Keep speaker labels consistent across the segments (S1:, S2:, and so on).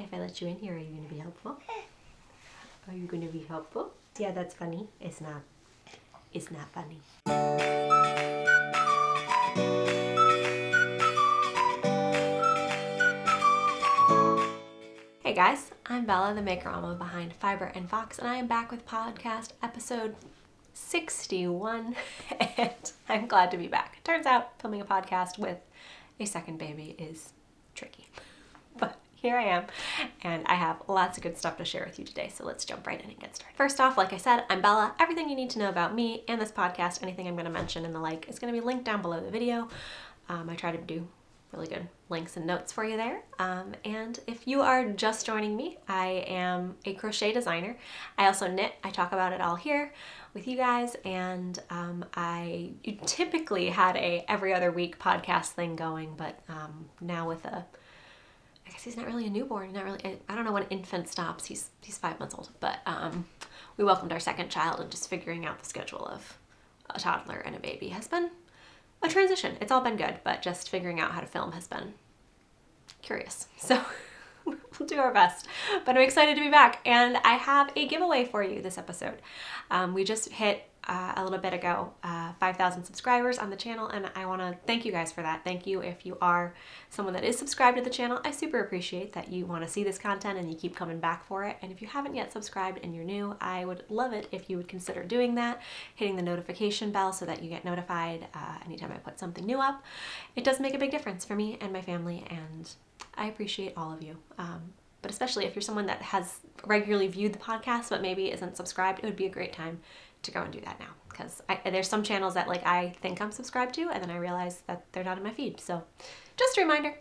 S1: If I let you in here, are you going to be helpful? Are you going to be helpful? Yeah, that's funny. It's not. It's not funny. Hey guys, I'm Bella, the maker mama behind Fiber and Fox, and I am back with podcast episode 61, and I'm glad to be back. Turns out filming a podcast with a second baby is tricky, but here I am, and I have lots of good stuff to share with you today, so let's jump right in and get started. First off, like I said, I'm Bella. Everything you need to know about me and this podcast, anything I'm going to mention and the like, is going to be linked down below the video. I try to do really good links and notes for you there. And if you are just joining me, I am a crochet designer. I also knit. I talk about it all here with you guys, and I typically had a every other week podcast thing going, but now with I guess he's not really a newborn, not really, I don't know when infant stops, he's 5 months old, but we welcomed our second child, and just figuring out the schedule of a toddler and a baby has been a transition. It's all been good, but just figuring out how to film has been curious. So we'll do our best. But I'm excited to be back, and I have a giveaway for you this episode. We just hit a little bit ago 5,000 subscribers on the channel, and I want to thank you guys for that. Thank you if you are someone that is subscribed to the channel. I super appreciate that you want to see this content and you keep coming back for it. And if you haven't yet subscribed and you're new, I would love it if you would consider doing that, hitting the notification bell so that you get notified anytime I put something new up. It does make a big difference for me and my family, and I appreciate all of you. But especially if you're someone that has regularly viewed the podcast but maybe isn't subscribed, it would be a great time to go and do that now, because there's some channels that I think I'm subscribed to, and then I realize that they're not in my feed. So just a reminder.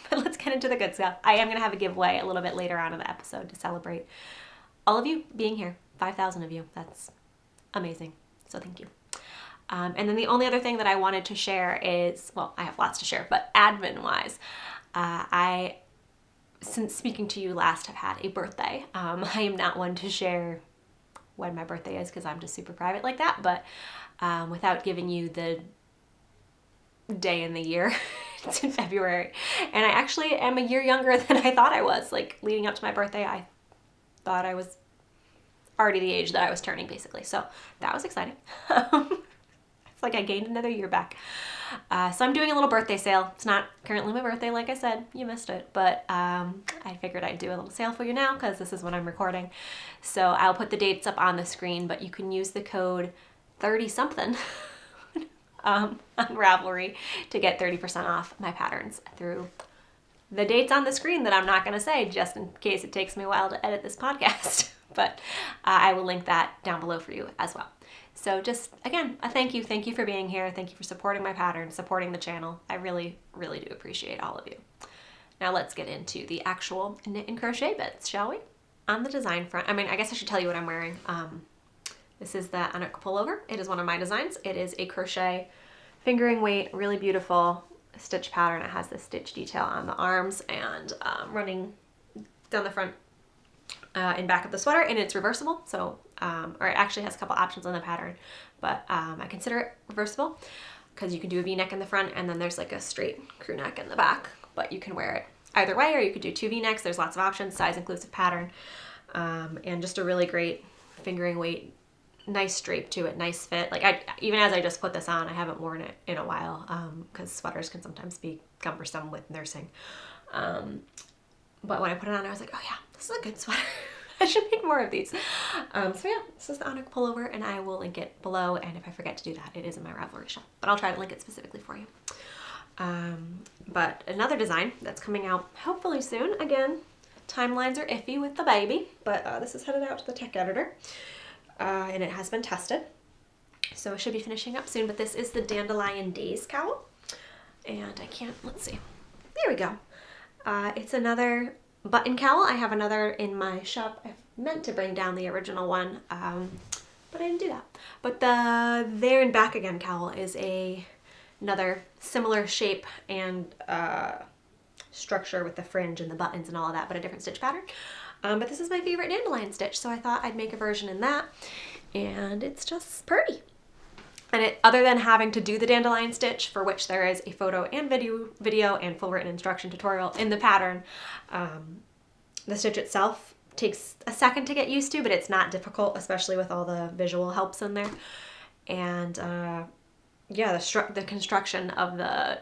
S1: But let's get into the good stuff. I am going to have a giveaway a little bit later on in the episode to celebrate all of you being here. 5,000 of you. That's amazing. So thank you. And then the only other thing that I wanted to share is, well, I have lots to share, but admin-wise, since speaking to you last, have had a birthday. I am not one to share when my birthday is because I'm just super private like that, but without giving you the day in the year, it's in February, and I actually am a year younger than I thought I was. Like, leading up to my birthday, I thought I was already the age that I was turning, basically, so that was exciting. It's like I gained another year back. So I'm doing a little birthday sale. It's not currently my birthday, like I said, you missed it, but I figured I'd do a little sale for you now because this is when I'm recording. So I'll put the dates up on the screen, but you can use the code 30-something on Ravelry to get 30% off my patterns through the dates on the screen that I'm not going to say, just in case it takes me a while to edit this podcast. But I will link that down below for you as well. So just, again, a thank you. Thank you for being here. Thank you for supporting my pattern, supporting the channel. I really, really do appreciate all of you. Now let's get into the actual knit and crochet bits, shall we? On the design front, I guess I should tell you what I'm wearing. This is the Anuk pullover. It is one of my designs. It is a crochet fingering weight, really beautiful stitch pattern. It has this stitch detail on the arms and running down the front and back of the sweater, and it's reversible. So, or it actually has a couple options on the pattern, but I consider it reversible because you can do a V-neck in the front and then there's like a straight crew neck in the back, but you can wear it either way, or you could do 2 V-necks. There's lots of options, size inclusive pattern, and just a really great fingering weight, nice drape to it, nice fit. Like, even as I just put this on, I haven't worn it in a while because sweaters can sometimes be cumbersome with nursing. But when I put it on, I was like, oh yeah, this is a good sweater. I should make more of these. So yeah, this is the Anuk pullover, and I will link it below, and if I forget to do that, it is in my Ravelry shop, but I'll try to link it specifically for you. But another design that's coming out hopefully soon. Again, timelines are iffy with the baby, but this is headed out to the tech editor, and it has been tested, so it should be finishing up soon. But this is the Dandelion Days cowl, and I can't, let's see, there we go. It's another button cowl. I have another in my shop. I meant to bring down the original one, but I didn't do that. But the There and Back Again cowl is another similar shape and structure with the fringe and the buttons and all of that, but a different stitch pattern. But this is my favorite dandelion stitch, so I thought I'd make a version in that, and it's just pretty. And it, other than having to do the dandelion stitch, for which there is a photo and video and full written instruction tutorial in the pattern, The stitch itself takes a second to get used to, but it's not difficult, especially with all the visual helps in there. And yeah, the construction of the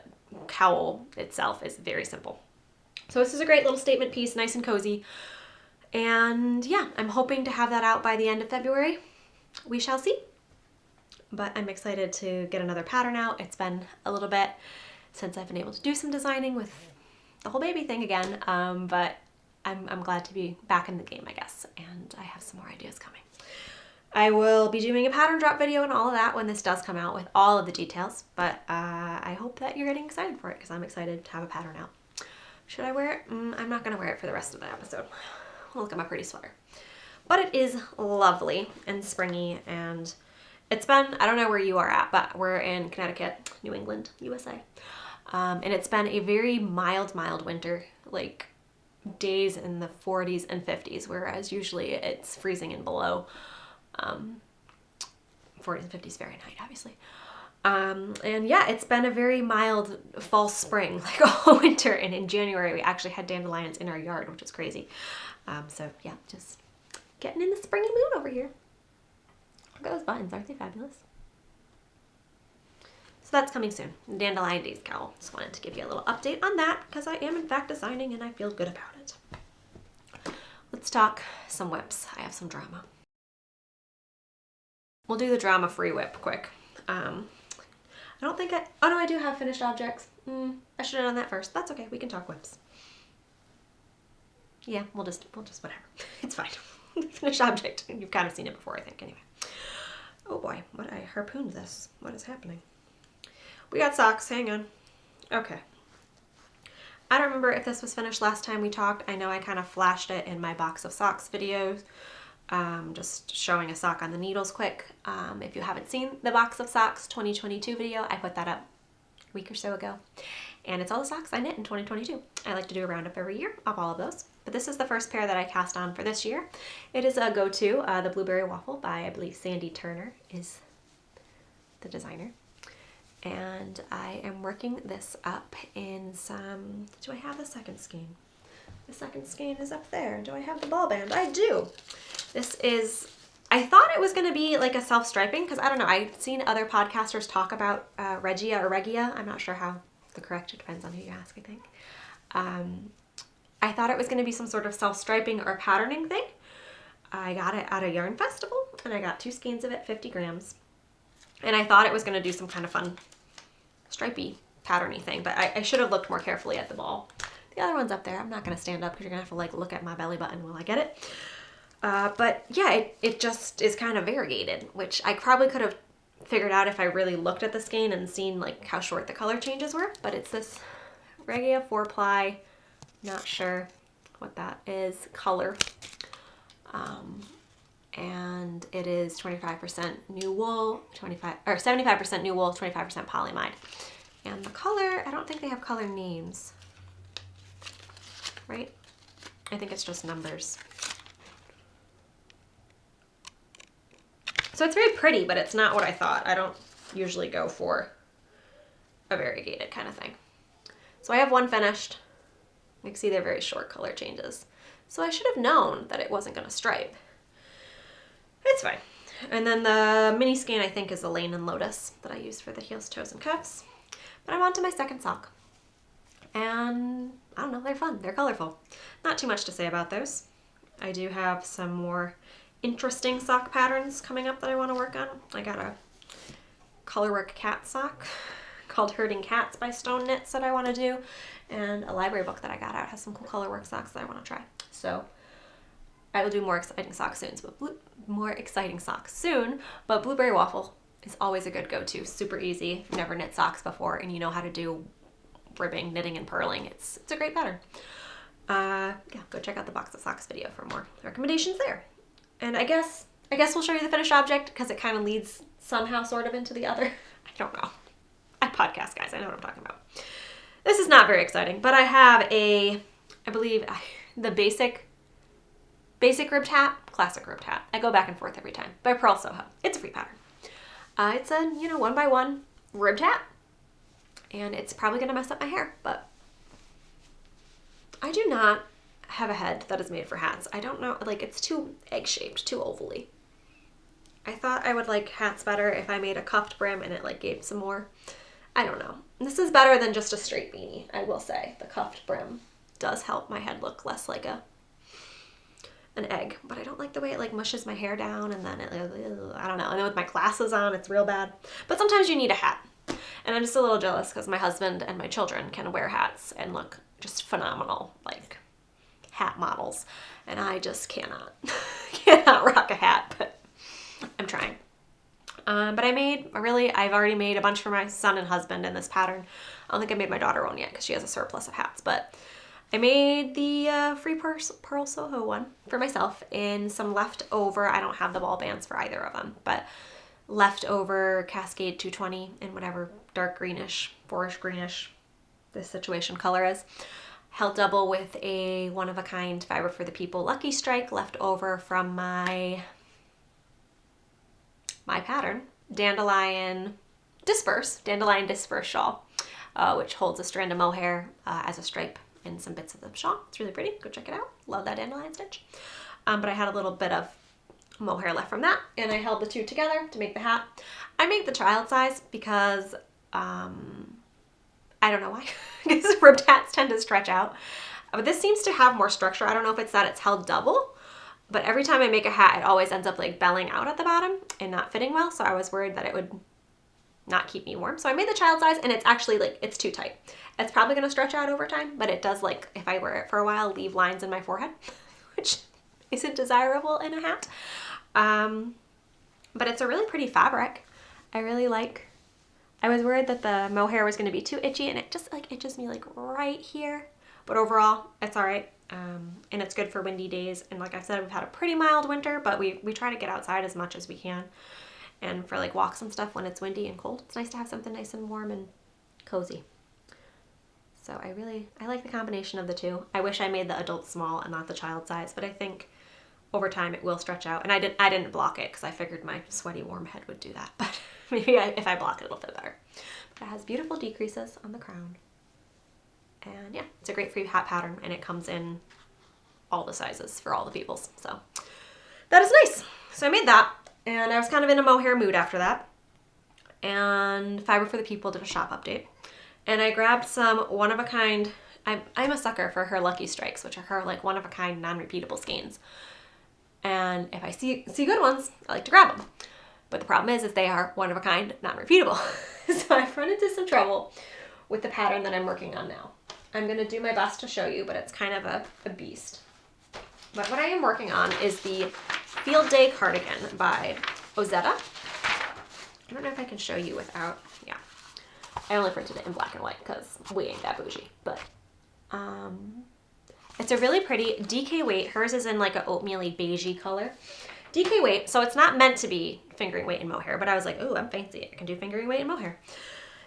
S1: cowl itself is very simple. So this is a great little statement piece, nice and cozy. And yeah, I'm hoping to have that out by the end of February. We shall see. But I'm excited to get another pattern out. It's been a little bit since I've been able to do some designing with the whole baby thing again. But I'm glad to be back in the game, I guess. And I have some more ideas coming. I will be doing a pattern drop video and all of that when this does come out with all of the details. But I hope that you're getting excited for it because I'm excited to have a pattern out. Should I wear it? I'm not going to wear it for the rest of the episode. Look at my pretty sweater. But it is lovely and springy, and it's been, I don't know where you are at, but we're in Connecticut, New England, USA. And it's been a very mild winter, like days in the 40s and 50s, whereas usually it's freezing and below. 40s and 50s Fahrenheit, obviously. And yeah, it's been a very mild fall spring, like all winter. And in January, we actually had dandelions in our yard, which is crazy. So yeah, just getting in the springy mood over here. Look at those buttons, aren't they fabulous? So that's coming soon. Dandelion Days cowl. Just wanted to give you a little update on that because I am in fact designing and I feel good about it. Let's talk some whips. I have some drama. We'll do the drama-free whip quick. I don't think oh no, I do have finished objects. I should have done that first. That's okay, we can talk whips. Yeah, we'll just whatever. It's fine. Finished object. You've kind of seen it before, I think, anyway. Oh boy, I harpooned this. What is happening? We got socks, hang on. Okay. I don't remember if this was finished last time we talked. I know I kind of flashed it in my box of socks videos. Just showing a sock on the needles quick. If you haven't seen the box of socks 2022 video, I put that up a week or so ago. And it's all the socks I knit in 2022. I like to do a roundup every year of all of those. But this is the first pair that I cast on for this year. It is a go-to, the Blueberry Waffle by, I believe, Sandy Turner is the designer. And I am working this up in some, do I have the second skein? The second skein is up there. Do I have the ball band? I do. This is, I thought it was going to be like a self-striping because I don't know, I've seen other podcasters talk about Regia or Regia. I'm not sure how the correct, it depends on who you ask, I think. I thought it was going to be some sort of self-striping or patterning thing. I got it at a yarn festival and I got 2 skeins of it, 50 grams. And I thought it was going to do some kind of fun stripey patterny thing, but I should have looked more carefully at the ball. The other one's up there. I'm not going to stand up because you're going to have to like look at my belly button while I get it. But yeah, it just is kind of variegated, which I probably could have figured out if I really looked at the skein and seen like how short the color changes were. But it's this Regia 4-ply, not sure what that is, color. And it is 25% new wool, 75% new wool, 25% polyamide. And the color, I don't think they have color names, right? I think it's just numbers. So it's very pretty, but it's not what I thought. I don't usually go for a variegated kind of thing. So I have one finished. You can see they're very short color changes. So I should have known that it wasn't going to stripe. It's fine. And then the mini skein I think is the Lane and Lotus that I use for the heels, toes, and cuffs. But I'm on to my second sock. And I don't know, they're fun. They're colorful. Not too much to say about those. I do have some more interesting sock patterns coming up that I want to work on. I got a colorwork cat sock called Herding Cats by Stone Knits that I want to do, and a library book that I got out has some cool colorwork socks that I want to try. So I will do more exciting socks soon, but Blueberry Waffle is always a good go-to. Super easy. If you've never knit socks before and you know how to do ribbing, knitting, and purling, it's a great pattern. Yeah, go check out the box of socks video for more recommendations there. And I guess we'll show you the finished object because it kind of leads somehow sort of into the other. I don't know. I podcast, guys. I know what I'm talking about. This is not very exciting, but I have I believe the basic ribbed hat, classic ribbed hat. I go back and forth every time, by Pearl Soho. It's a free pattern. It's a, 1x1 ribbed hat, and it's probably going to mess up my hair, but I do not have a head that is made for hats. I don't know, like it's too egg-shaped, too ovally. I thought I would like hats better if I made a cuffed brim and it like gave some more. I don't know. This is better than just a straight beanie, I will say. The cuffed brim does help my head look less like an egg, but I don't like the way it like mushes my hair down and then it, I don't know. And then with my glasses on, it's real bad. But sometimes you need a hat. And I'm just a little jealous because my husband and my children can wear hats and look just phenomenal, like hat models. And I just cannot rock a hat, but I'm trying. But I've already made a bunch for my son and husband in this pattern. I don't think I made my daughter one yet because she has a surplus of hats, but I made the free pearl Soho one for myself in some leftover, I don't have the ball bands for either of them, but leftover Cascade 220 in whatever dark greenish, forest greenish this situation color is. Held double with a one-of-a-kind Fiber for the People Lucky Strike left over from my pattern, Dandelion Disperse shawl, which holds a strand of mohair as a stripe in some bits of the shawl. It's really pretty. Go check it out. Love that dandelion stitch. But I had a little bit of mohair left from that, and I held the two together to make the hat. I make the child size because I don't know why, because ribbed hats tend to stretch out. But this seems to have more structure. I don't know if it's that it's held double, but every time I make a hat, it always ends up like belling out at the bottom and not fitting well. So I was worried that it would not keep me warm. So I made the child size, and it's actually like, it's too tight. It's probably going to stretch out over time, but it does, like, if I wear it for a while, leave lines in my forehead, which isn't desirable in a hat. But it's a really pretty fabric. I was worried that the mohair was going to be too itchy, and it just like itches me like right here. But overall, it's all right. And it's good for windy days. And like I said, we've had a pretty mild winter, but we try to get outside as much as we can. And for like walks and stuff when it's windy and cold, it's nice to have something nice and warm and cozy. So I like the combination of the two. I wish I made the adult small and not the child size, but I think over time it will stretch out. And I didn't block it because I figured my sweaty warm head would do that. But maybe if I block it, it'll fit better. But it has beautiful decreases on the crown. And yeah, it's a great free hat pattern, and it comes in all the sizes for all the peoples. So that is nice. So I made that, and I was kind of in a mohair mood after that. And Fiber for the People did a shop update. And I grabbed some one-of-a-kind, I'm a sucker for her Lucky Strikes, which are her like one-of-a-kind non-repeatable skeins. And if I see good ones, I like to grab them. But the problem is they are one-of-a-kind, non-repeatable. So I've run into some trouble with the pattern that I'm working on now. I'm going to do my best to show you, but it's kind of a beast. But what I am working on is the Field Day Cardigan by Ozetta. I don't know if I can show you without, yeah. I only printed it in black and white because we ain't that bougie. But it's a really pretty DK weight. Hers is in like an oatmeal-y beigey color. DK weight, so it's not meant to be fingering weight in mohair, but I was like, ooh, I'm fancy. I can do fingering weight in mohair.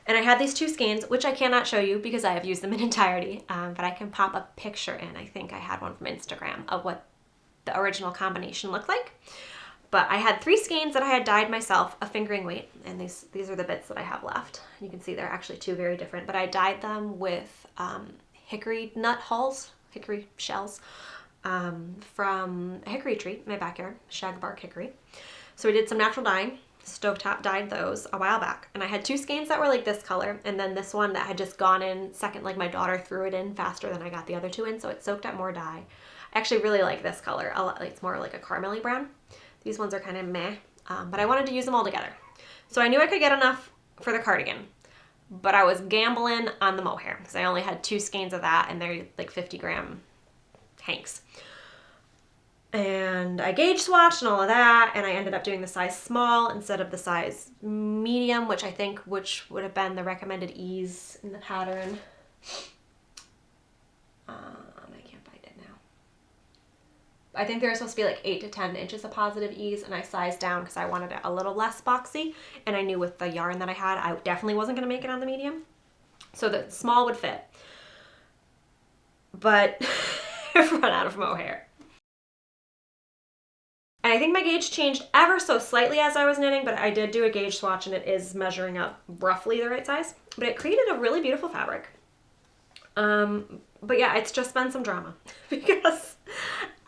S1: And I had these two skeins, which I cannot show you because I have used them in entirety, but I can pop a picture in. I think I had one from Instagram of what the original combination looked like. But I had 3 skeins that I had dyed myself, a fingering weight, and these are the bits that I have left. You can see they're actually 2 very different, but I dyed them with hickory nut hulls, hickory shells, from a hickory tree in my backyard, shagbark hickory. So we did some natural dyeing, stovetop dyed those a while back, and I had 2 skeins that were like this color, and then this one that had just gone in second, like my daughter threw it in faster than I got the other 2 in, so it soaked up more dye. I actually really like this color a lot. It's more like a caramelly brown. These ones are kind of meh, but I wanted to use them all together. So I knew I could get enough for the cardigan, but I was gambling on the mohair because I only had 2 skeins of that, and they're like 50-gram hanks. And I gauge swatched and all of that, and I ended up doing the size small instead of the size medium, which would have been the recommended ease in the pattern. I can't find it now. I think they were supposed to be like 8 to 10 inches of positive ease, and I sized down because I wanted it a little less boxy, and I knew with the yarn that I had, I definitely wasn't going to make it on the medium. So the small would fit. But I've run out of mohair. And I think my gauge changed ever so slightly as I was knitting, but I did do a gauge swatch, and it is measuring up roughly the right size. But it created a really beautiful fabric. But yeah, it's just been some drama because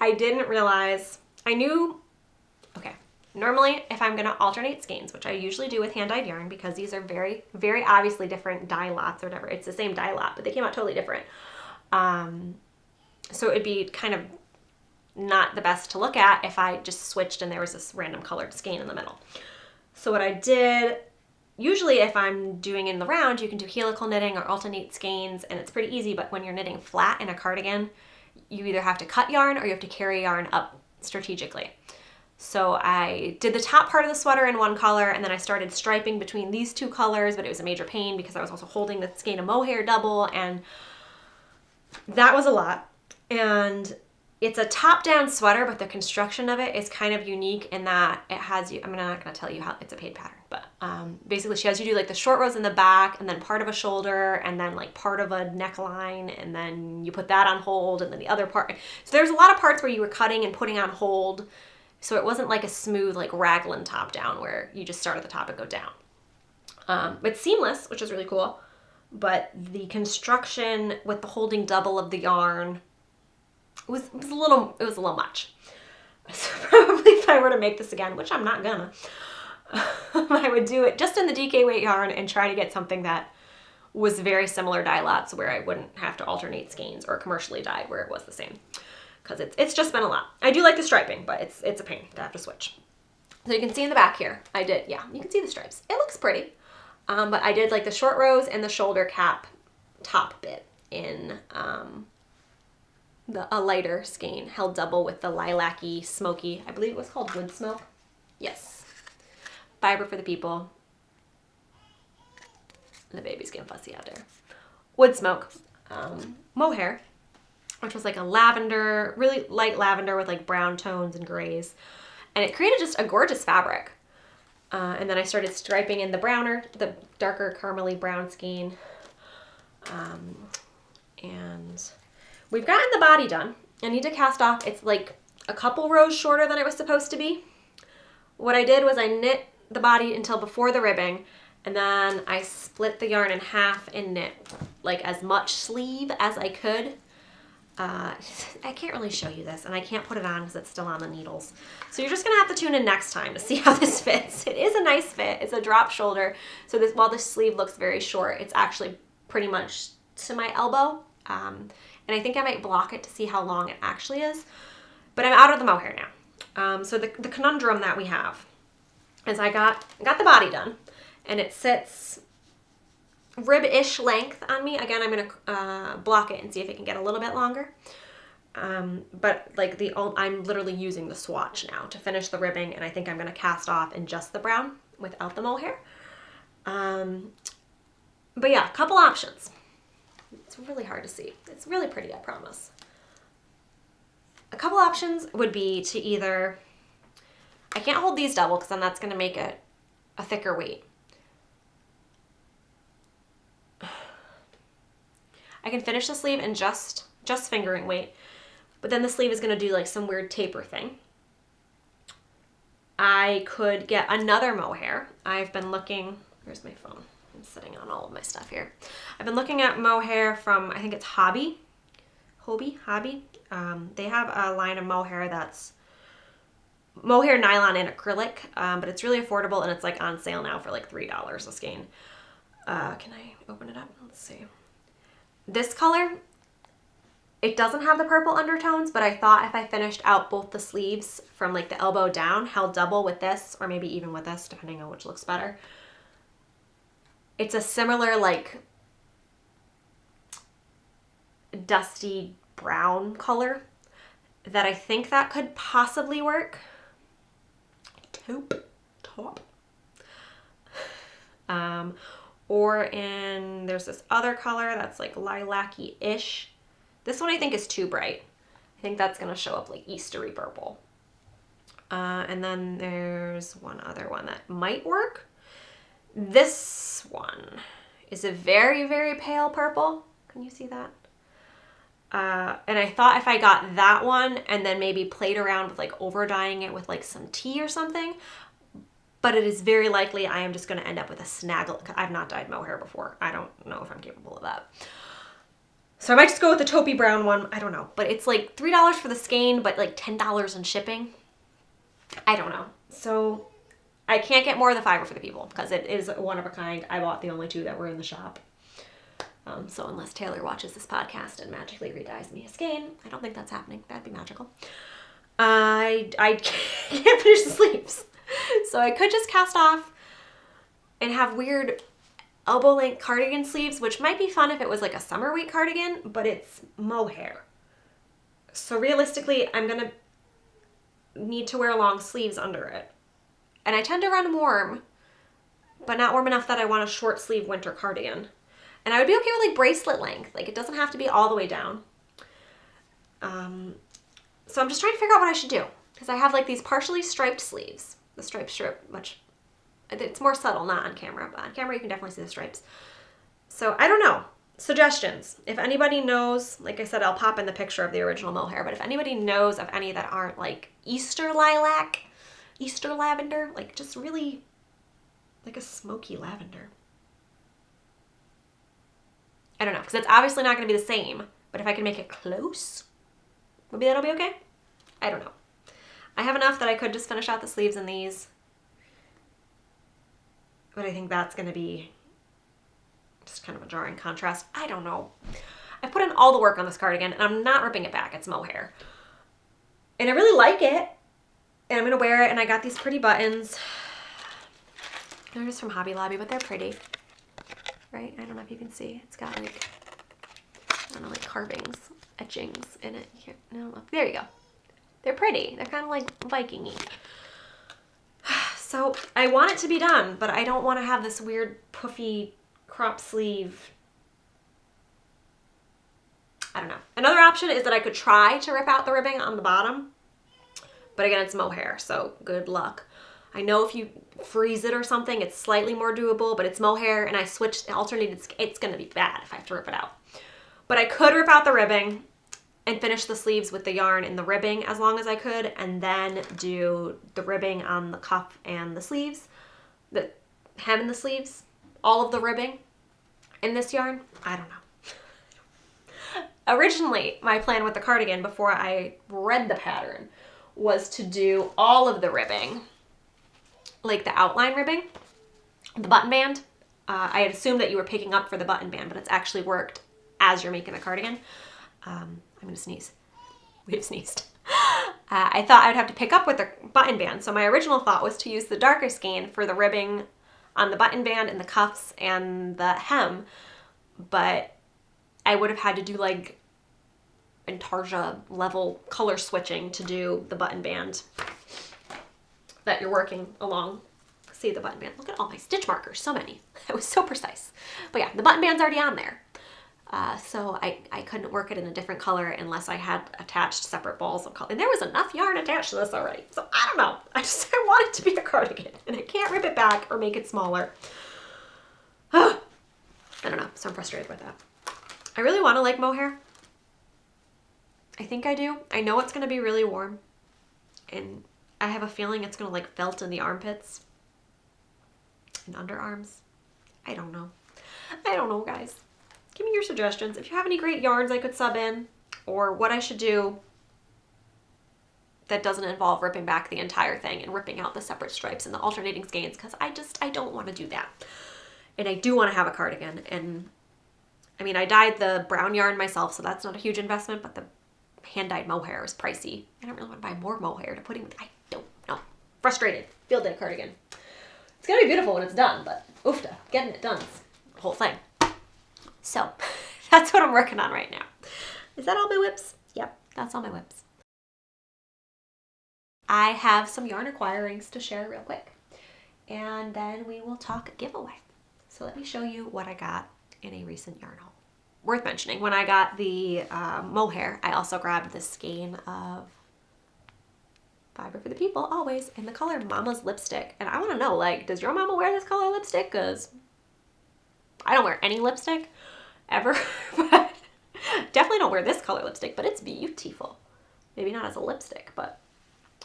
S1: I didn't realize, okay, normally if I'm going to alternate skeins, which I usually do with hand-dyed yarn because these are very, very obviously different dye lots or whatever. It's the same dye lot, but they came out totally different. So it'd be kind of not the best to look at if I just switched and there was this random colored skein in the middle. So what I did, usually if I'm doing in the round, you can do helical knitting or alternate skeins, and it's pretty easy, but when you're knitting flat in a cardigan, you either have to cut yarn or you have to carry yarn up strategically. So I did the top part of the sweater in one color, and then I started striping between these two colors, but it was a major pain because I was also holding the skein of mohair double, and that was a lot. And it's a top-down sweater, but the construction of it is kind of unique in that it has you, I'm not going to tell you how it's a paid pattern, but basically she has you do like the short rows in the back and then part of a shoulder and then like part of a neckline, and then you put that on hold and then the other part. So there's a lot of parts where you were cutting and putting on hold. So it wasn't like a smooth like raglan top-down where you just start at the top and go down. It's seamless, which is really cool, but the construction with the holding double of the yarn was a little much. So probably if I were to make this again, which I'm not gonna, I would do it just in the DK weight yarn and try to get something that was very similar dye lots where I wouldn't have to alternate skeins, or commercially dyed where it was the same. Because it's just been a lot. I do like the striping, but it's a pain to have to switch. So you can see in the back here, you can see the stripes. It looks pretty. But I did like the short rows and the shoulder cap top bit in a lighter skein, held double with the lilac-y, smoky, I believe it was called wood smoke. Yes. Fiber for the people. The baby's getting fussy out there. Wood smoke. Mohair, which was like a lavender, really light lavender with like brown tones and grays. And it created just a gorgeous fabric. And then I started striping in the darker caramely brown skein. And we've gotten the body done. I need to cast off. It's like a couple rows shorter than it was supposed to be. What I did was I knit the body until before the ribbing, and then I split the yarn in half and knit like as much sleeve as I could. I can't really show you this, and I can't put it on because it's still on the needles. So you're just gonna have to tune in next time to see how this fits. It is a nice fit. It's a drop shoulder. So while the sleeve looks very short, it's actually pretty much to my elbow. And I think I might block it to see how long it actually is. But I'm out of the mohair now. So the conundrum that we have is I got the body done, and it sits rib-ish length on me. Again, I'm going to block it and see if it can get a little bit longer. But like I'm literally using the swatch now to finish the ribbing, and I think I'm going to cast off in just the brown without the mohair. But yeah, a couple options. It's really hard to see. It's really pretty, I promise. A couple options would be to either, I can't hold these double because then that's going to make it a thicker weight. I can finish the sleeve in just fingering weight, but then the sleeve is going to do like some weird taper thing. I could get another mohair. I've been looking, where's my phone? I'm sitting on all of my stuff here. I've been looking at mohair from, I think it's Hobby. They have a line of mohair that's mohair, nylon, and acrylic, but it's really affordable, and it's like on sale now for like $3 a skein. Can I open it up? Let's see. This color, it doesn't have the purple undertones, but I thought if I finished out both the sleeves from like the elbow down, held double with this, or maybe even with this, depending on which looks better. It's a similar like dusty brown color that I think that could possibly work. Top. Or there's this other color that's like lilac-y-ish. This one I think is too bright. I think that's gonna show up like Eastery purple. And then there's one other one that might work. This one is a very, very pale purple. Can you see that? And I thought if I got that one and then maybe played around with like over dyeing it with like some tea or something, but it is very likely I am just going to end up with a snaggle. I've not dyed mohair before. I don't know if I'm capable of that. So I might just go with the taupey brown one. I don't know. But it's like $3 for the skein, but like $10 in shipping. I don't know. So I can't get more of the fiber for the people because it is one of a kind. I bought the only two that were in the shop. So unless Taylor watches this podcast and magically redyes me a skein, I don't think that's happening. That'd be magical. I can't finish the sleeves. So I could just cast off and have weird elbow length cardigan sleeves, which might be fun if it was like a summer weight cardigan, but it's mohair. So realistically, I'm going to need to wear long sleeves under it. And I tend to run warm, but not warm enough that I want a short sleeve winter cardigan. And I would be okay with like bracelet length. Like it doesn't have to be all the way down. So I'm just trying to figure out what I should do. Because I have like these partially striped sleeves. The stripe strip, which it's more subtle, not on camera. But on camera you can definitely see the stripes. So I don't know. Suggestions. If anybody knows, like I said, I'll pop in the picture of the original mohair. But if anybody knows of any that aren't like Easter lilac, Easter lavender, like just really like a smoky lavender. I don't know, because it's obviously not going to be the same, but if I can make it close, maybe that'll be okay. I don't know. I have enough that I could just finish out the sleeves in these, but I think that's going to be just kind of a jarring contrast. I don't know. I put in all the work on this cardigan, and I'm not ripping it back. It's mohair. And I really like it, and I'm going to wear it, and I got these pretty buttons. They're just from Hobby Lobby, but they're pretty. Right? I don't know if you can see. It's got like, I don't know, like carvings, etchings in it. Here, no, there you go. They're pretty. They're kind of like Viking-y. So I want it to be done, but I don't want to have this weird puffy crop sleeve. I don't know. Another option is that I could try to rip out the ribbing on the bottom, but again, it's mohair, so good luck. I know if you freeze it or something, it's slightly more doable, but it's mohair and I switched, alternated, it's going to be bad if I have to rip it out. But I could rip out the ribbing and finish the sleeves with the yarn in the ribbing as long as I could, and then do the ribbing on the cuff and the sleeves, the hem and the sleeves, all of the ribbing in this yarn. I don't know. Originally, my plan with the cardigan before I read the pattern was to do all of the ribbing, like the outline ribbing, the button band. I had assumed that you were picking up for the button band, but it's actually worked as you're making the cardigan. I'm gonna sneeze. We've sneezed. I thought I would have to pick up with the button band, so my original thought was to use the darker skein for the ribbing on the button band and the cuffs and the hem, but I would have had to do like Intarsia level color switching to do the button band that you're working along. See the button band. Look at all my stitch markers. So many. It was so precise. But yeah, the button band's already on there. So I couldn't work it in a different color unless I had attached separate balls of color. And there was enough yarn attached to this already. So I don't know. I want it to be a cardigan. And I can't rip it back or make it smaller. I don't know. So I'm frustrated with that. I really want to like mohair. I think I do. I know it's going to be really warm. And I have a feeling it's going to like felt in the armpits and underarms. I don't know. I don't know, guys. Give me your suggestions. If you have any great yarns I could sub in, or what I should do that doesn't involve ripping back the entire thing and ripping out the separate stripes and the alternating skeins, because I don't want to do that. And I do want to have a cardigan. And I mean, I dyed the brown yarn myself, so that's not a huge investment, but the hand-dyed mohair is pricey. I don't really want to buy more mohair to put in. I don't know. Frustrated. Field day cardigan. It's going to be beautiful when it's done, but oofta, getting it done is the whole thing. So that's what I'm working on right now. Is that all my whips? Yep, that's all my whips. I have some yarn acquirings to share real quick, and then we will talk giveaway. So let me show you what I got in a recent yarn haul. Worth mentioning, when I got the mohair, I also grabbed this skein of Fiber for the People, always, in the color Mama's Lipstick. And I want to know, like, does your mama wear this color lipstick? Because I don't wear any lipstick, ever. But definitely don't wear this color lipstick, but it's beautiful. Maybe not as a lipstick, but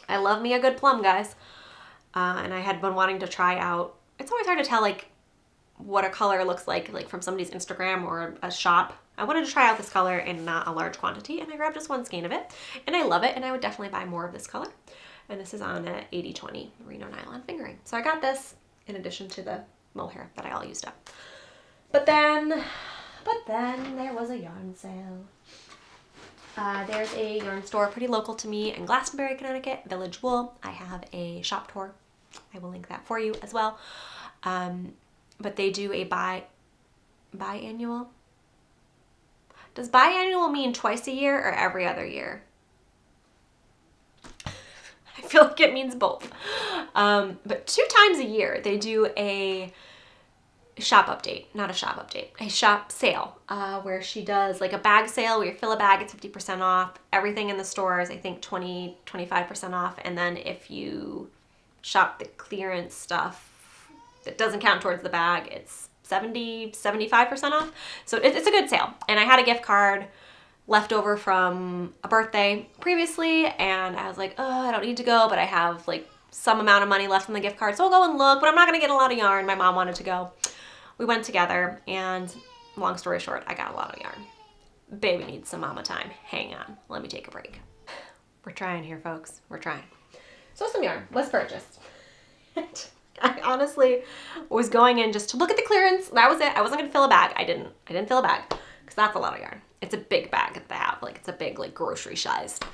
S1: I love me a good plum, guys. And I had been wanting to try out, it's always hard to tell, like, what a color looks like from somebody's Instagram or a shop I wanted to try out this color in not a large quantity, and I grabbed just one skein of it, and I love it, and I would definitely buy more of this color. And this is on a 80/20 merino nylon fingering. So I got this in addition to the mohair that I all used up. But then there was a yarn sale. There's a yarn store pretty local to me in Glastonbury, Connecticut, Village Wool. I have a shop tour. I will link that for you as well. But they do a biannual. Does biannual mean twice a year or every other year? I feel like it means both. But 2 times a year they do a shop update, not a shop update, a shop sale, where she does like a bag sale where you fill a bag, it's 50% off. Everything in the store is, I think, 25% off. And then if you shop the clearance stuff that doesn't count towards the bag, it's 75% off. So it's a good sale. And I had a gift card left over from a birthday previously, and I was like, oh, I don't need to go, but I have like some amount of money left on the gift card, so I'll go and look, but I'm not gonna get a lot of yarn. My mom wanted to go. We went together, and long story short, I got a lot of yarn. Baby needs some mama time. Hang on, let me take a break. We're trying here, folks. We're trying. So some yarn was purchased. I honestly was going in just to look at the clearance. That was it. I wasn't gonna fill a bag. I didn't fill a bag because that's a lot of yarn. It's a big bag that they have. Like, it's a big, like, grocery sized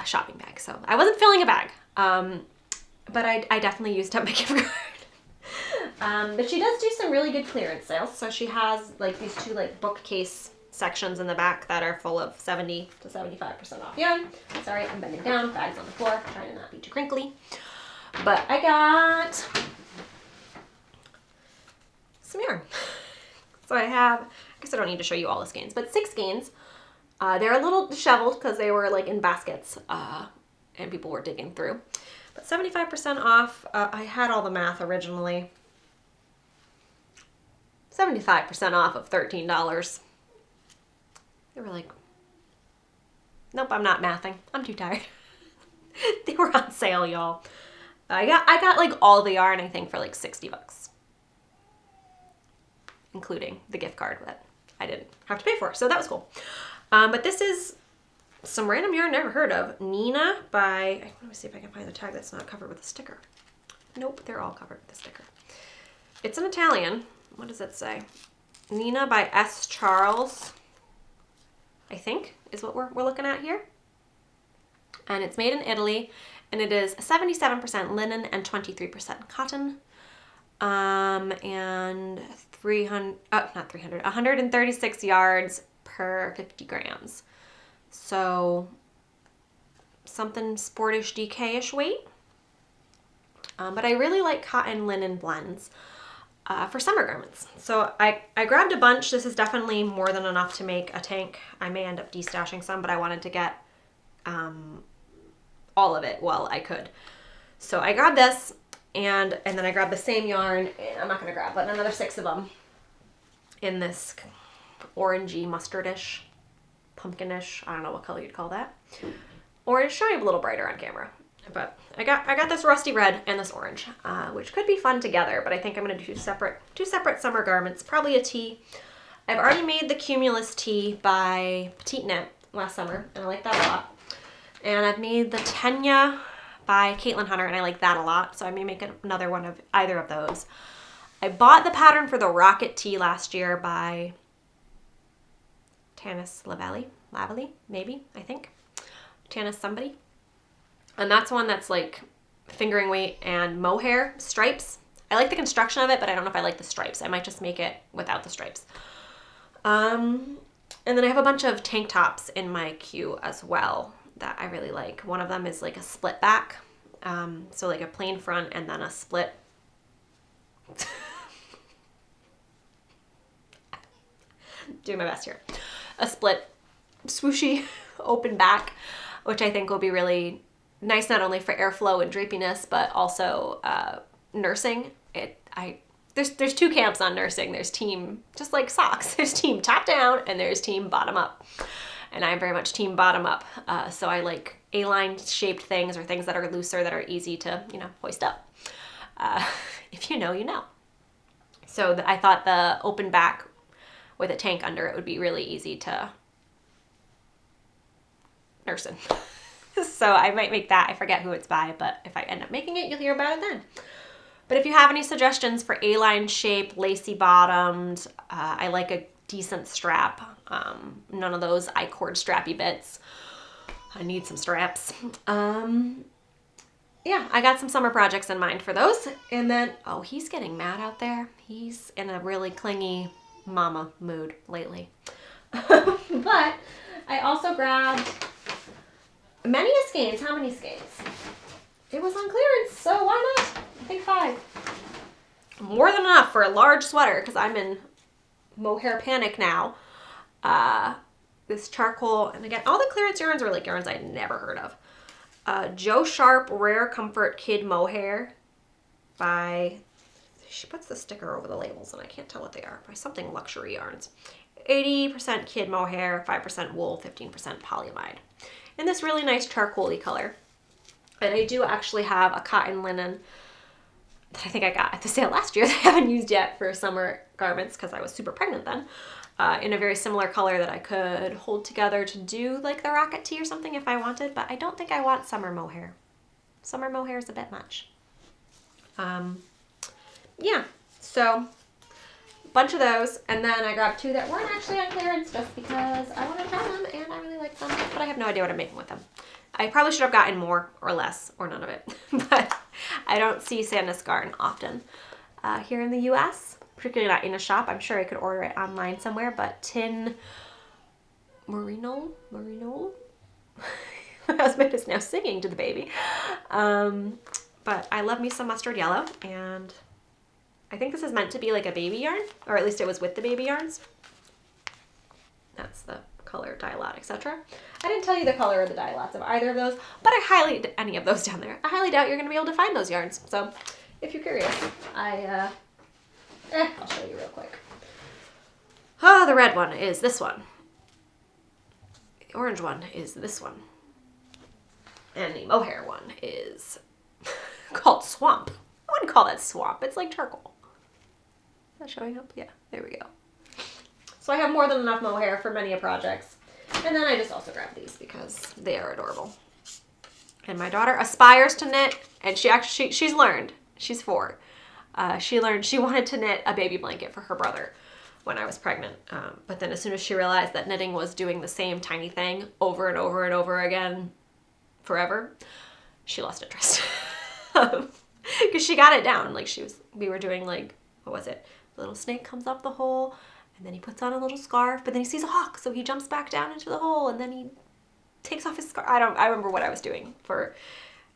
S1: shopping bag. So I wasn't filling a bag. But I definitely used up my gift card. But she does do some really good clearance sales. So she has like these 2 like bookcase sections in the back that are full of 70 to 75% off yarn. Sorry, I'm bending down, bags on the floor, trying to not be too crinkly. But I got some yarn. So I have, I guess I don't need to show you all the skeins, but 6 skeins. They're a little disheveled because they were like in baskets and people were digging through. But 75% off, I had all the math originally. 75% off of $13. They were like, nope, I'm not mathing. I'm too tired. They were on sale, y'all. I got like all the yarn, I think, for like $60, including the gift card that I didn't have to pay for. So that was cool. But this is some random yarn never heard of. Nina by, let me see if I can find the tag that's not covered with a sticker. Nope, they're all covered with a sticker. It's an Italian. What does it say? Nina by S. Charles, I think, is what we're looking at here. And it's made in Italy, and it is 77% linen and 23% cotton. And 136 yards per 50 grams. So something sportish DK-ish weight. But I really like cotton linen blends for summer garments. So I grabbed a bunch. This is definitely more than enough to make a tank. I may end up destashing some, but I wanted to get all of it while I could. So I grabbed this, and then I grabbed the same yarn, and I'm not going to grab, but another 6 of them in this orangey, mustardish, pumpkinish, I don't know what color you'd call that. Orange, showing a little brighter on camera. But I got this rusty red and this orange, which could be fun together, but I think I'm going to do two separate summer garments, probably a tee. I've already made the Cumulus tee by Petite Knit last summer, and I like that a lot. And I've made the Tenya by Caitlin Hunter, and I like that a lot, so I may make another one of either of those. I bought the pattern for the Rocket tee last year by Tanis Lavallee, maybe, I think. Tanis somebody. And that's one that's like fingering weight and mohair stripes. I like the construction of it, but I don't know if I like the stripes. I might just make it without the stripes. And then I have a bunch of tank tops in my queue as well that I really like. One of them is like a split back. So like a plain front and then a split. Doing my best here. A split swooshy open back, which I think will be really nice not only for airflow and drapiness, but also nursing. There's 2 camps on nursing. There's team, just like socks, there's team top down and there's team bottom up. And I'm very much team bottom up. So I like A-line shaped things or things that are looser that are easy to, hoist up. If you know, you know. So I thought the open back with a tank under it would be really easy to nurse in. So I might make that. I forget who it's by, but if I end up making it, you'll hear about it then. But if you have any suggestions for A-line shape, lacy bottomed, I like a decent strap. None of those I-cord strappy bits. I need some straps. Yeah, I got some summer projects in mind for those. And then, oh, he's getting mad out there. He's in a really clingy mama mood lately. But I also grabbed many skeins. How many skeins? It was on clearance, so why not? I think 5. More than enough for a large sweater because I'm in mohair panic now. This charcoal, and again, all the clearance yarns are like yarns I'd never heard of. Joe Sharp Rare Comfort Kid Mohair by, she puts the sticker over the labels and I can't tell what they are, by something Luxury Yarns. 80% kid mohair, 5% wool, 15% polyamide. In this really nice charcoal-y color. And I do actually have a cotton linen that I think I got at the sale last year that I haven't used yet for summer garments because I was super pregnant then. In a very similar color that I could hold together to do like the rocket tee or something if I wanted, but I don't think I want summer mohair. Summer mohair is a bit much. Yeah, so a bunch of those, and then I grabbed 2 that weren't actually on clearance just because I want to try them and I really like them, but I have no idea what I'm making with them. I probably should have gotten more or less or none of it, but I don't see Sandnes Garden often here in the U.S., particularly not in a shop. I'm sure I could order it online somewhere, but Tin Marino? My husband is now singing to the baby. But I love me some mustard yellow, and I think this is meant to be like a baby yarn, or at least it was with the baby yarns. That's the color, dye lot, etc. I didn't tell you the color or the dye lots of either of those, but any of those down there. I highly doubt you're going to be able to find those yarns. So if you're curious, I'll show you real quick. Oh, the red one is this one. The orange one is this one. And the mohair one is called Swamp. I wouldn't call that swamp. It's like charcoal. Is that showing up? Yeah, there we go. So I have more than enough mohair for many projects. And then I just also grabbed these because they are adorable. And my daughter aspires to knit, and she's learned. She's 4. She learned she wanted to knit a baby blanket for her brother when I was pregnant. But then as soon as she realized that knitting was doing the same tiny thing over and over and over again forever, she lost interest. Because she got it down. Like we were doing like, what was it? The little snake comes up the hole, and then he puts on a little scarf, but then he sees a hawk, so he jumps back down into the hole, and then he takes off his scarf. I remember what I was doing for,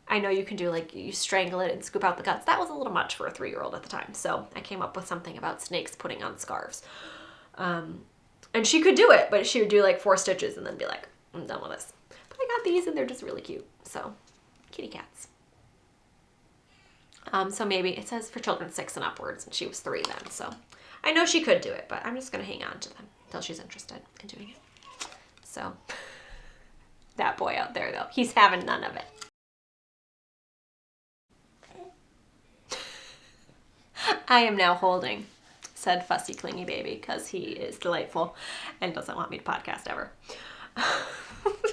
S1: I know you can do like, you strangle it and scoop out the guts. That was a little much for a 3-year-old at the time, so I came up with something about snakes putting on scarves. And she could do it, but she would do like 4 stitches and then be like, I'm done with this. But I got these and they're just really cute, so kitty cats. So maybe it says for children 6 and upwards, and she was 3 then, so I know she could do it, but I'm just going to hang on to them until she's interested in doing it. So that boy out there, though, he's having none of it. I am now holding said fussy, clingy baby because he is delightful and doesn't want me to podcast ever.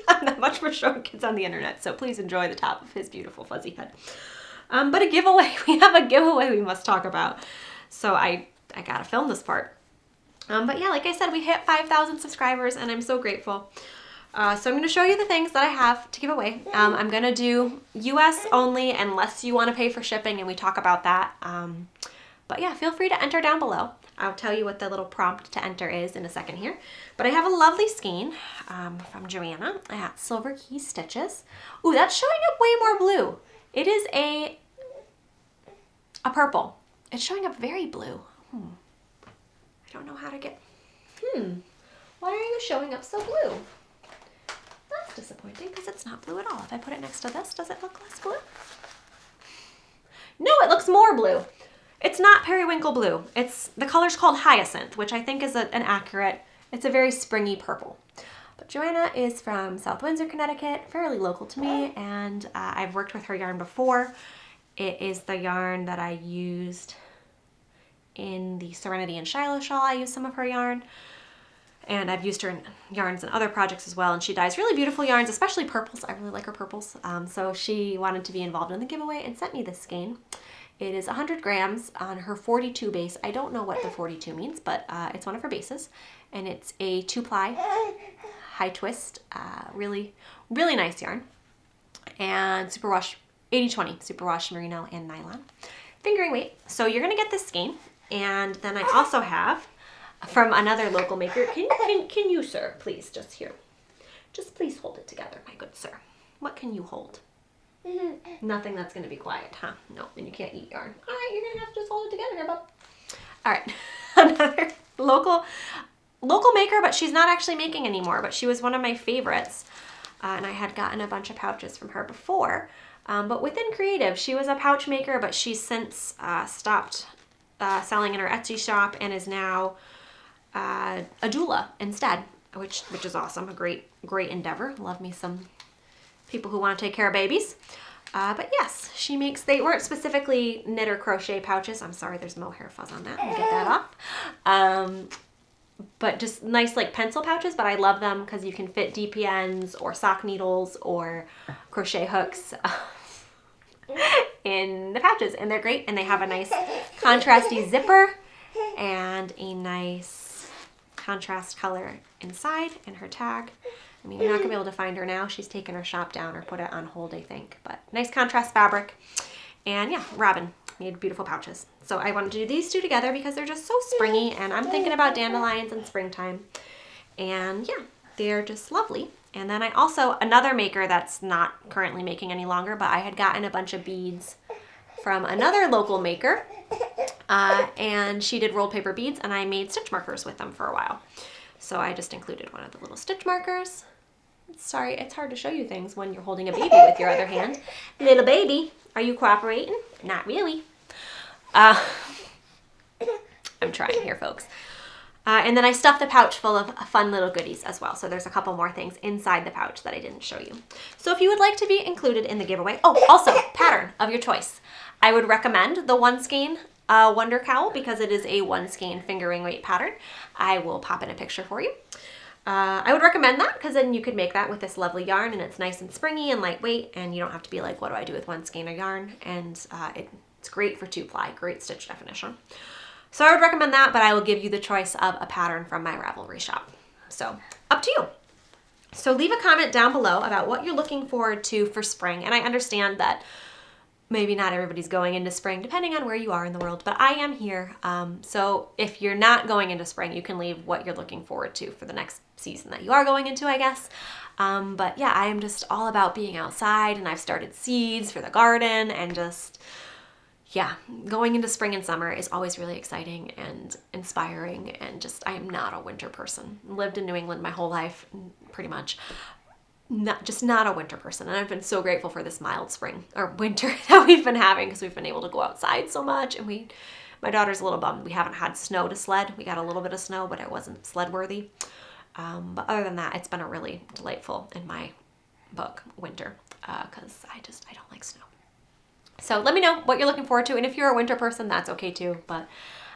S1: I'm not much for showing kids on the internet, so please enjoy the top of his beautiful fuzzy head. But a giveaway. We have a giveaway we must talk about. So I gotta film this part. But yeah, like I said, we hit 5,000 subscribers and I'm so grateful. So I'm going to show you the things that I have to give away. I'm going to do US only unless you want to pay for shipping, and we talk about that. But yeah, feel free to enter down below. I'll tell you what the little prompt to enter is in a second here. But I have a lovely skein from Joanna. I got Silver Key Stitches. Ooh, that's showing up way more blue. It is a purple. It's showing up very blue. I don't know how to get... Why are you showing up so blue? That's disappointing because it's not blue at all. If I put it next to this, does it look less blue? No, it looks more blue. It's not periwinkle blue. The color's called Hyacinth, which I think is an accurate, it's a very springy purple. But Joanna is from South Windsor, Connecticut, fairly local to me, and I've worked with her yarn before. It is the yarn that I used in the Serenity and Shiloh shawl. I used some of her yarn. And I've used her in yarns and other projects as well. And she dyes really beautiful yarns, especially purples. I really like her purples. So she wanted to be involved in the giveaway and sent me this skein. It is 100 grams on her 42 base. I don't know what the 42 means, but it's one of her bases. And it's a 2-ply high twist. Really, really nice yarn. And superwash 80/20, superwash merino and nylon. Fingering weight. So you're going to get this skein. And then I also have from another local maker. Can you, sir, please, just here. Just please hold it together, my good sir. What can you hold? Nothing that's going to be quiet, huh? No, and you can't eat yarn. All right, you're going to have to just hold it together here, bub. All right, another local maker, but she's not actually making anymore, but she was one of my favorites. And I had gotten a bunch of pouches from her before. But within Creative, she was a pouch maker, but she's since stopped selling in her Etsy shop and is now a doula instead, which is awesome. A great endeavor. Love me some people who want to take care of babies. But yes, she makes, they weren't specifically knit or crochet pouches. I'm sorry, there's mohair fuzz on that. Let me get that off. But just nice like pencil pouches, but I love them because you can fit DPNs or sock needles or crochet hooks in the pouches, and they're great, and they have a nice contrasty zipper and a nice contrast color inside, and her tag. I mean, you're not gonna be able to find her now. She's taken her shop down or put it on hold, I think, but nice contrast fabric. And yeah, Robin made beautiful pouches. So I wanted to do these two together because they're just so springy, and I'm thinking about dandelions in springtime. And yeah, they're just lovely. And then I also, another maker that's not currently making any longer, but I had gotten a bunch of beads from another local maker, and she did rolled paper beads, and I made stitch markers with them for a while. So I just included one of the little stitch markers. Sorry, it's hard to show you things when you're holding a baby with your other hand. Little baby, are you cooperating? Not really. I'm trying here, folks. And then I stuffed the pouch full of fun little goodies as well. So there's a couple more things inside the pouch that I didn't show you. So if you would like to be included in the giveaway, oh, also pattern of your choice. I would recommend the one skein Wonder Cowl because it is a one skein fingering weight pattern. I will pop in a picture for you. I would recommend that because then you could make that with this lovely yarn, and it's nice and springy and lightweight, and you don't have to be like, what do I do with one skein of yarn? And it's great for 2-ply, great stitch definition. So I would recommend that, but I will give you the choice of a pattern from my Ravelry shop. So up to you. So leave a comment down below about what you're looking forward to for spring. And I understand that maybe not everybody's going into spring, depending on where you are in the world, but I am here. So if you're not going into spring, you can leave what you're looking forward to for the next season that you are going into, I guess. But yeah, I am just all about being outside, and I've started seeds for the garden, and just, yeah, going into spring and summer is always really exciting and inspiring, and just, I am not a winter person. Lived in New England my whole life, pretty much. Not a winter person, and I've been so grateful for this mild spring or winter that we've been having because we've been able to go outside so much. And my daughter's a little bummed we haven't had snow to sled. We got a little bit of snow, but it wasn't sled worthy. But other than that, it's been a really delightful, in my book, winter because I don't like snow. So let me know what you're looking forward to, and if you're a winter person, that's okay too. But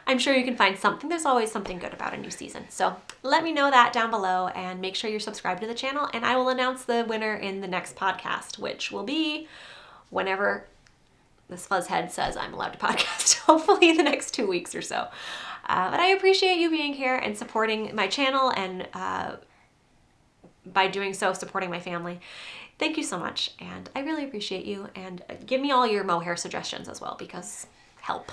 S1: I'm sure you can find something. There's always something good about a new season. So let me know that down below, and make sure you're subscribed to the channel, and I will announce the winner in the next podcast, which will be whenever this fuzzhead says I'm allowed to podcast, hopefully in the next 2 weeks or so. But I appreciate you being here and supporting my channel, and by doing so, supporting my family. Thank you so much, and I really appreciate you, and give me all your mohair suggestions as well, because help.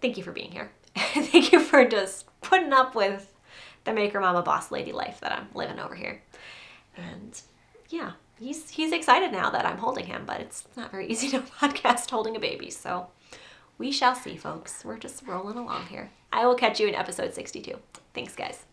S1: Thank you for being here. Thank you for just putting up with the maker mama boss lady life that I'm living over here. And yeah, he's excited now that I'm holding him, but it's not very easy to podcast holding a baby. So we shall see, folks. We're just rolling along here. I will catch you in episode 62. Thanks, guys.